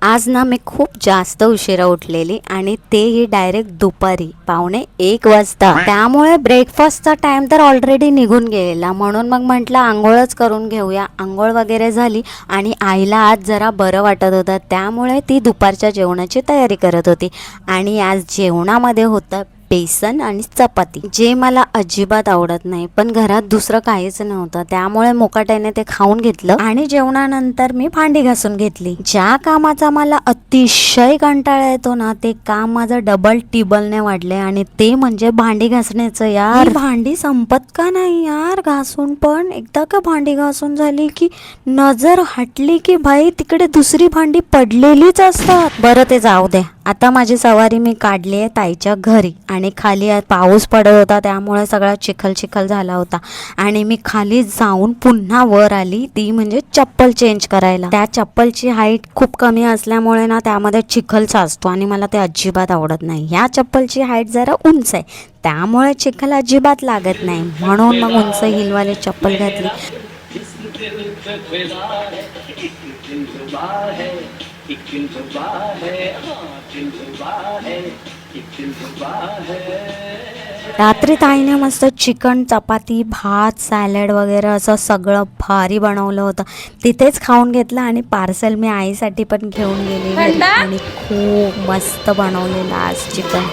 आज ना मी खूप जास्त उशिरा उठलेली आणि तेही डायरेक्ट दुपारी 1:45 वाजता। त्यामुळे ब्रेकफास्टचा टाइम तर ऑलरेडी निघून गेलेला, म्हणून मग म्हटलं आंघोळच करून घेऊया। आंघोळ वगैरे झाली आणि आईला आज जरा बरं वाटत होतं, त्यामुळे ती दुपारच्या जेवणाची तयारी करत होती। आणि आज जेवणामध्ये होतं बेसन आणि चपाती, जे मला अजिबात आवडत नाही, पण घरात दुसरं काहीच नव्हतं, त्यामुळे मुकाट्याने ते खाऊन घेतलं। आणि जेवणानंतर मी भांडी घासून घेतली। ज्या कामाचा मला अतिशय कंटाळा येतो ना, ते काम माझं डबल टिबलने वाढले आणि ते म्हणजे भांडी घासण्याचं। यार भांडी संपत का नाही यार घासून, पण एकदा का भांडी घासून झाली की नजर हटली की भाई तिकडे दुसरी भांडी पडलेलीच असतात। बरं ते जाऊ दे, आता माझी सवारी मी काढली आहे ताईच्या घरी आणि खाली पाऊस पडत होता, त्यामुळे सगळा चिखल झाला होता आणि मी खाली जाऊन पुन्हा वर आली, ती म्हणजे चप्पल चेंज करायला। त्या चप्पलची हाईट खूप कमी असल्यामुळे ना त्यामध्ये चिखल साचतो आणि मला ते अजिबात आवडत नाही। ह्या चप्पलची हाईट जरा उंच आहे, त्यामुळे चिखल अजिबात लागत नाही, म्हणून मग उंच हिलवाली चप्पल घातली। रात्री ताईने मस्त चिकन, चपाती, भात, सॅलड वगैरे असं सगळं भारी बनवलं होतं, तिथेच खाऊन घेतलं आणि पार्सल मी आईसाठी पण घेऊन गेलेली आणि खूप मस्त बनवलेलं आज चिकन।